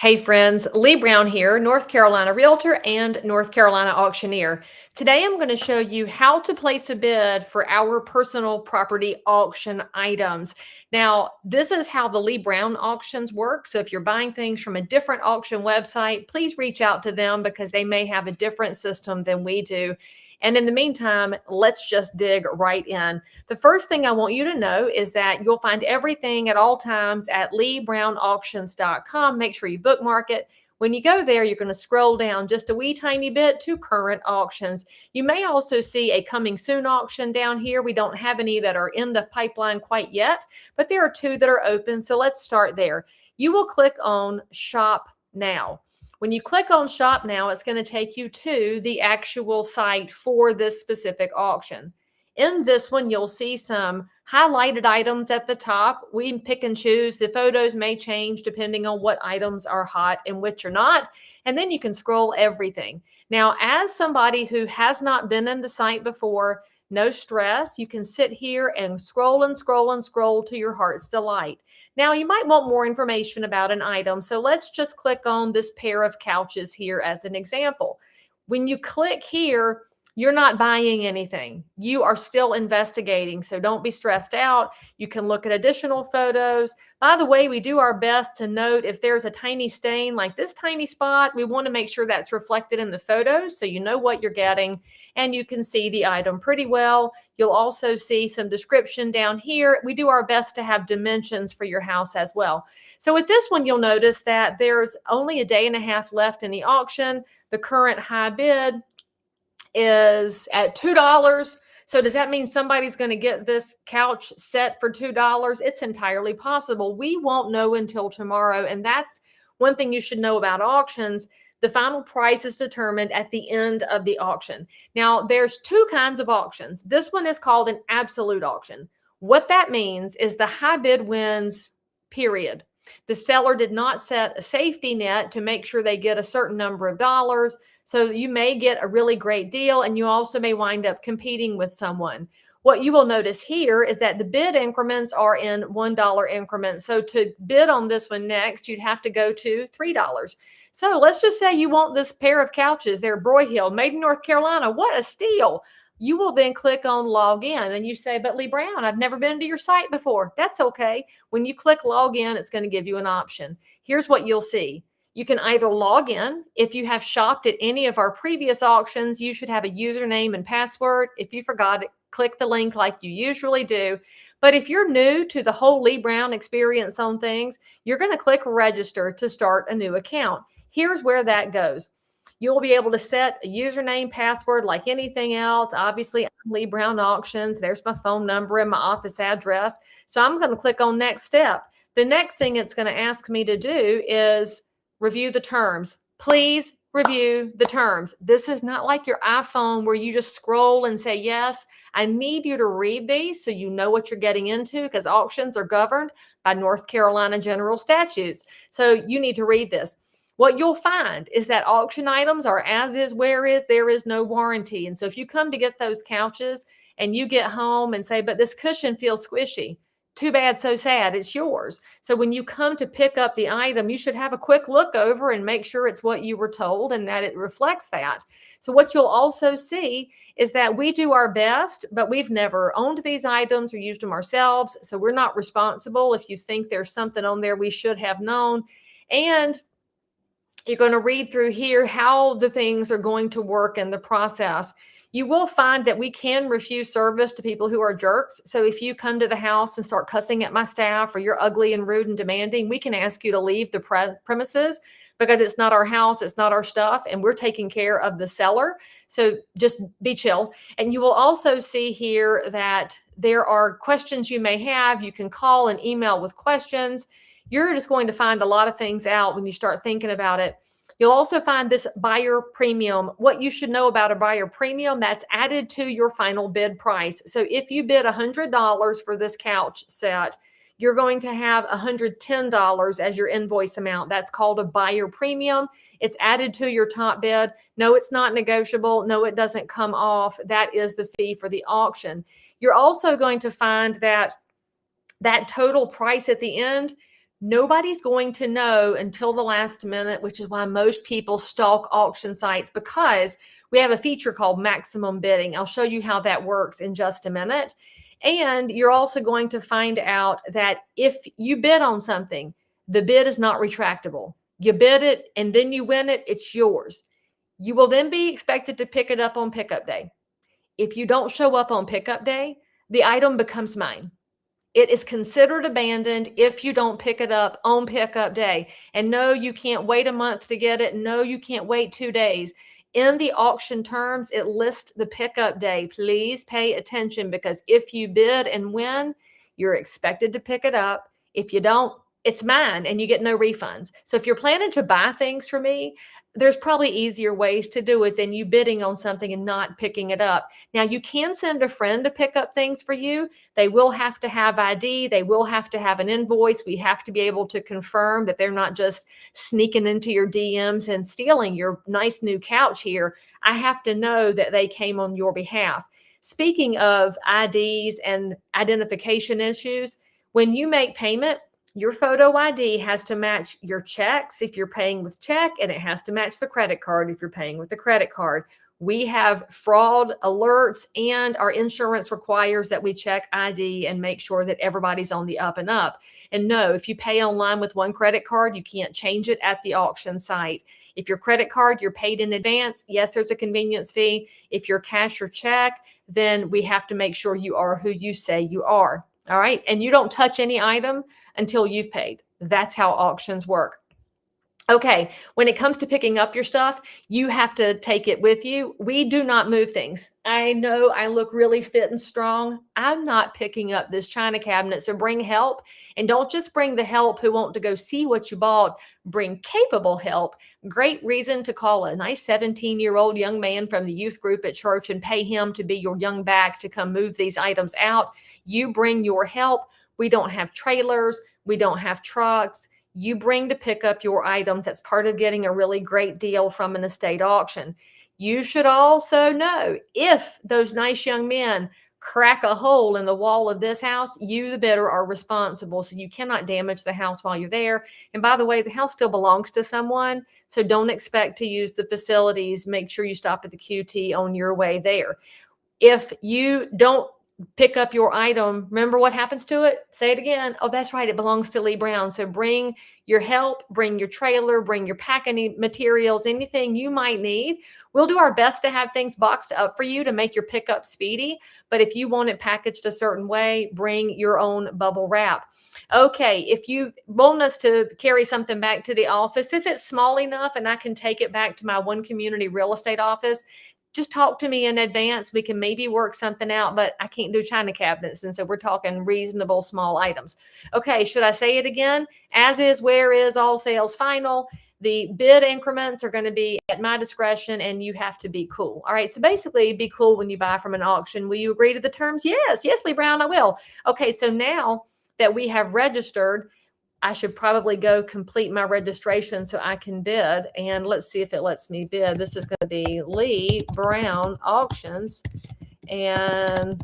Hey friends, Leigh Brown here, North Carolina Realtor and North Carolina Auctioneer. Today I'm going to show you how to place a bid for our personal property auction items. Now, this is how the Leigh Brown auctions work. So if you're buying things from a different auction website, please reach out to them because they may have a different system than we do. And in the meantime, let's just dig right in. The first thing I want you to know is that you'll find everything at all times at leigh-brown-auctions.com. Make sure you bookmark it. When you go there, you're going to scroll down just a wee tiny bit to current auctions. You may also see a coming soon auction down here. We don't have any that are in the pipeline quite yet, but there are two that are open. So let's start there. You will click on Shop Now. When you click on Shop Now, it's going to take you to the actual site for this specific auction. In this one, you'll see some highlighted items at the top. We pick and choose. The photos may change depending on what items are hot and which are not. And then you can scroll everything. Now, as somebody who has not been in the site before, no stress. You can sit here and scroll and scroll and scroll to your heart's delight. Now, you might want more information about an item. So let's just click on this pair of couches here as an example. When you click here, you're not buying anything. You are still investigating. So don't be stressed out. You can look at additional photos. By the way, we do our best to note if there's a tiny stain like this tiny spot, we want to make sure that's reflected in the photos so you know what you're getting and you can see the item pretty well. You'll also see some description down here. We do our best to have dimensions for your house as well. So with this one, you'll notice that there's only a day and a half left in the auction. The current high bid is at $2. So does that mean somebody's going to get this couch set for $2? It's entirely possible. We won't know until tomorrow. And that's one thing you should know about auctions. The final price is determined at the end of the auction. Now, there's two kinds of auctions. This one is called an absolute auction. What that means is the high bid wins, period. The seller did not set a safety net to make sure they get a certain number of dollars. So you may get a really great deal and you also may wind up competing with someone. What you will notice here is that the bid increments are in $1 increments. So to bid on this one next, you'd have to go to $3. So let's just say you want this pair of couches. They're Broyhill, made in North Carolina. What a steal. You will then click on log in and you say, but Leigh Brown, I've never been to your site before. That's okay. When you click log in, it's going to give you an option. Here's what you'll see. You can either log in. If you have shopped at any of our previous auctions, you should have a username and password. If you forgot it, click the link like you usually do. But if you're new to the whole Leigh Brown experience on things, you're going to click register to start a new account. Here's where that goes. You'll be able to set a username, password like anything else. Obviously, I'm Leigh Brown Auctions. There's my phone number and my office address. So I'm going to click on next step. The next thing it's going to ask me to do is review the terms. Please review the terms. This is not like your iPhone where you just scroll and say yes. I need you to read these so you know what you're getting into because auctions are governed by North Carolina general statutes. So you need to read this. What you'll find is that auction items are as is, where is, there is no warranty. And so if you come to get those couches and you get home and say, but this cushion feels squishy, too bad, so sad, it's yours. So when you come to pick up the item, you should have a quick look over and make sure it's what you were told and that it reflects that. So what you'll also see is that we do our best, but we've never owned these items or used them ourselves. So we're not responsible if you think there's something on there we should have known. And you're going to read through here how the things are going to work in the process. You will find that we can refuse service to people who are jerks. So if you come to the house and start cussing at my staff or you're ugly and rude and demanding, we can ask you to leave the premises because it's not our house, it's not our stuff, and we're taking care of the seller. So just be chill. And you will also see here that there are questions you may have. You can call and email with questions. You're just going to find a lot of things out when you start thinking about it. You'll also find this buyer premium. What you should know about a buyer premium, that's added to your final bid price. So if you bid $100 for this couch set, you're going to have $110 as your invoice amount. That's called a buyer premium. It's added to your top bid. No, it's not negotiable. No, it doesn't come off. That is the fee for the auction. You're also going to find that that total price at the end Nobody's going to know until the last minute, which is why most people stalk auction sites, because we have a feature called maximum bidding. I'll show you how that works in just a minute. And you're also going to find out that if you bid on something, the bid is not retractable. You bid it and then you win it, it's yours. You will then be expected to pick it up on pickup day. If you don't show up on pickup day, the item becomes mine. It is considered abandoned if you don't pick it up on pickup day. And no, you can't wait a month to get it. No, you can't wait 2 days. In the auction terms, it lists the pickup day. Please pay attention, because if you bid and win, you're expected to pick it up. If you don't, it's mine and you get no refunds. So if you're planning to buy things from me, there's probably easier ways to do it than you bidding on something and not picking it up. Now, you can send a friend to pick up things for you. They will have to have ID. They will have to have an invoice. We have to be able to confirm that they're not just sneaking into your DMs and stealing your nice new couch here. I have to know that they came on your behalf. Speaking of IDs and identification issues, when you make payment, your photo ID has to match your checks if you're paying with check, and it has to match the credit card if you're paying with the credit card. We have fraud alerts, and our insurance requires that we check ID and make sure that everybody's on the up and up. And no, if you pay online with one credit card, you can't change it at the auction site. If your credit card, you're paid in advance, yes, there's a convenience fee. If you're cash or check, then we have to make sure you are who you say you are. All right. And you don't touch any item until you've paid. That's how auctions work. Okay, when it comes to picking up your stuff, you have to take it with you. We do not move things. I know I look really fit and strong. I'm not picking up this china cabinet, so bring help. And don't just bring the help who want to go see what you bought. Bring capable help. Great reason to call a nice 17-year-old young man from the youth group at church and pay him to be your young back to come move these items out. You bring your help. We don't have trailers. We don't have trucks. You bring to pick up your items. That's part of getting a really great deal from an estate auction. You should also know, if those nice young men crack a hole in the wall of this house, you, the bidder, are responsible. So you cannot damage the house while you're there. And by the way, the house still belongs to someone, so don't expect to use the facilities. Make sure you stop at the QT on your way there. If you don't pick up your item, remember what happens to it? Say it again. Oh, that's right. It belongs to Leigh Brown. So bring your help, bring your trailer, bring your packing materials, anything you might need. We'll do our best to have things boxed up for you to make your pickup speedy. But if you want it packaged a certain way, bring your own bubble wrap. Okay, if you want us to carry something back to the office, if it's small enough and I can take it back to my one community real estate office, just talk to me in advance. We can maybe work something out, but I can't do china cabinets. And so we're talking reasonable small items. Okay, should I say it again? As is, where is, all sales final. The bid increments are going to be at my discretion, and you have to be cool. All right, so basically be cool when you buy from an auction. Will you agree to the terms? Yes, Leigh Brown, I will. Okay, so now that we have registered, I should probably go complete my registration so I can bid. And let's see if it lets me bid. This is going to be Leigh Brown Auctions. And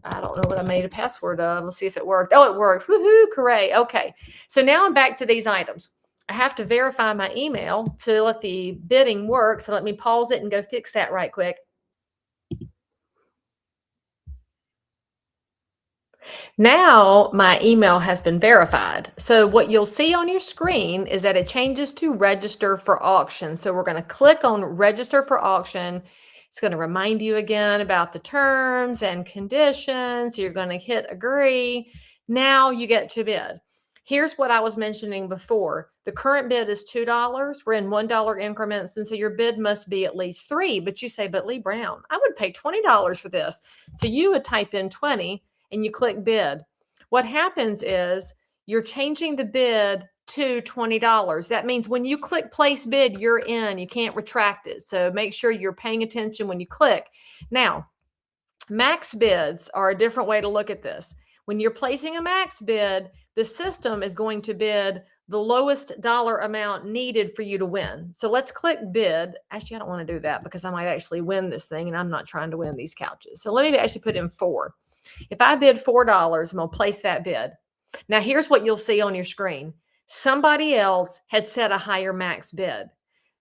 I don't know what I made a password of. Let's see if it worked. Oh, it worked. Woohoo, hooray. Okay. So now I'm back to these items. I have to verify my email to let the bidding work. So let me pause it and go fix that right quick. Now my email has been verified. So what you'll see on your screen is that it changes to register for auction. So we're going to click on register for auction. It's going to remind you again about the terms and conditions. You're going to hit agree. Now you get to bid. Here's what I was mentioning before. The current bid is $2. We're in $1 increments. And so your bid must be at least $3. But you say, but Leigh Brown, I would pay $20 for this. So you would type in 20 and you click bid. What happens is you're changing the bid to $20. That means when you click place bid, you're in. You can't retract it. So make sure you're paying attention when you click. Now, max bids are a different way to look at this. When you're placing a max bid, the system is going to bid the lowest dollar amount needed for you to win. So let's click bid. Actually, I don't want to do that because I might actually win this thing, and I'm not trying to win these couches. So let me actually put in 4. If I bid $4, I'm going to place that bid. Now, here's what you'll see on your screen. Somebody else had set a higher max bid.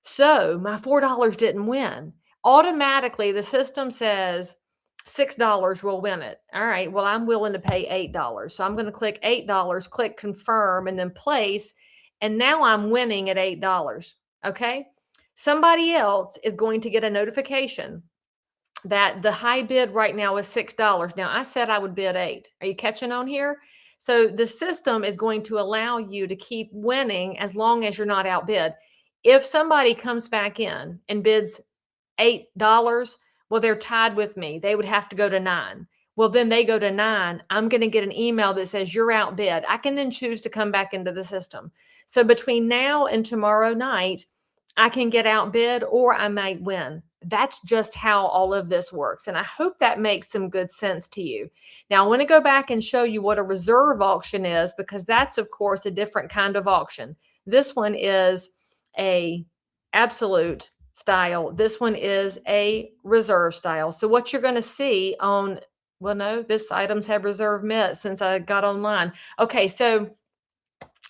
So my $4 didn't win. Automatically, the system says $6 will win it. All right, well, I'm willing to pay $8. So I'm going to click $8, click confirm, and then place. And now I'm winning at $8. Okay. Somebody else is going to get a notification that the high bid right now is $6. Now, I said I would bid 8. Are you catching on here? So the system is going to allow you to keep winning as long as you're not outbid. If somebody comes back in and bids $8, well, they're tied with me. They would have to go to 9. Well, then they go to 9. I'm going to get an email that says you're outbid. I can then choose to come back into the system. So between now and tomorrow night, I can get outbid or I might win. That's just how all of this works. And I hope that makes some good sense to you. Now, I want to go back and show you what a reserve auction is, because that's, of course, a different kind of auction. This one is a absolute style. This one is a reserve style. So what you're going to see on, well, no, this items have reserve met since I got online. Okay, so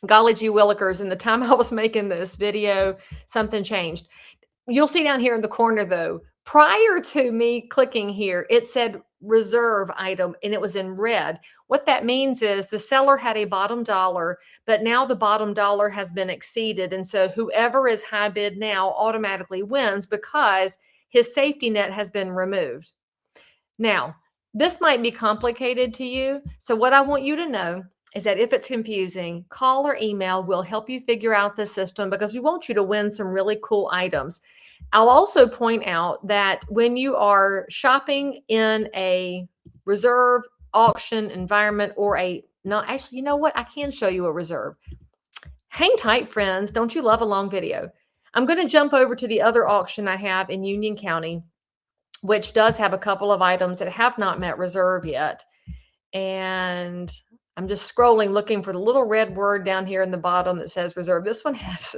golly gee willikers, in the time I was making this video, something changed. You'll see down here in the corner, though, prior to me clicking here, it said reserve item and it was in red. What that means is the seller had a bottom dollar, but now the bottom dollar has been exceeded. And so whoever is high bid now automatically wins because his safety net has been removed. Now, this might be complicated to you. So what I want you to know is that if it's confusing, call or email will help you figure out the system, because we want you to win some really cool items. I'll also point out that when you are shopping in a reserve auction environment or a, no, actually, you know what? I can show you a reserve. Hang tight, friends. Don't you love a long video? I'm going to jump over to the other auction I have in Union County, which does have a couple of items that have not met reserve yet. And I'm just scrolling, looking for the little red word down here in the bottom that says reserve. This one has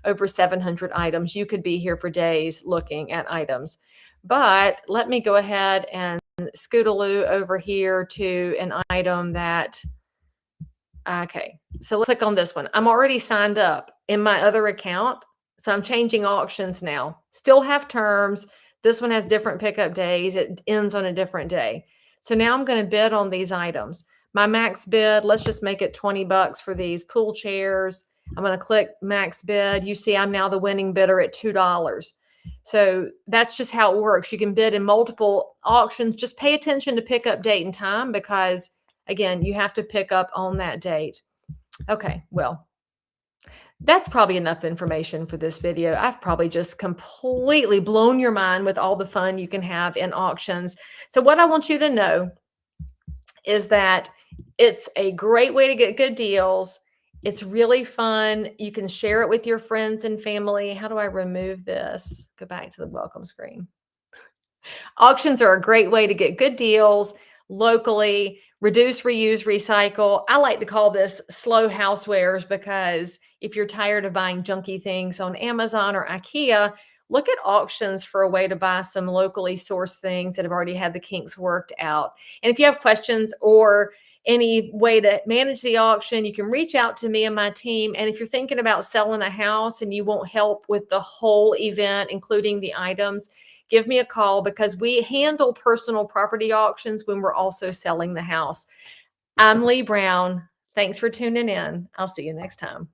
over 700 items. You could be here for days looking at items. But let me go ahead and scootaloo over here to an item that, okay, so let's click on this one. I'm already signed up in my other account, so I'm changing auctions now. Still have terms. This one has different pickup days. It ends on a different day. So now I'm going to bid on these items. My max bid, let's just make it $20 for these pool chairs. I'm going to click max bid. You see I'm now the winning bidder at $2. So that's just how it works. You can bid in multiple auctions. Just pay attention to pickup date and time, because again, you have to pick up on that date. Okay, well, that's probably enough information for this video. I've probably just completely blown your mind with all the fun you can have in auctions. So what I want you to know is that it's a great way to get good deals. It's really fun. You can share it with your friends and family. How do I remove this? Go back to the welcome screen. Auctions are a great way to get good deals locally, reduce, reuse, recycle. I like to call this slow housewares, because if you're tired of buying junky things on Amazon or IKEA, look at auctions for a way to buy some locally sourced things that have already had the kinks worked out. And if you have questions or any way to manage the auction, you can reach out to me and my team. And if you're thinking about selling a house and you want help with the whole event, including the items, give me a call, because we handle personal property auctions when we're also selling the house. I'm Leigh Brown. Thanks for tuning in. I'll see you next time.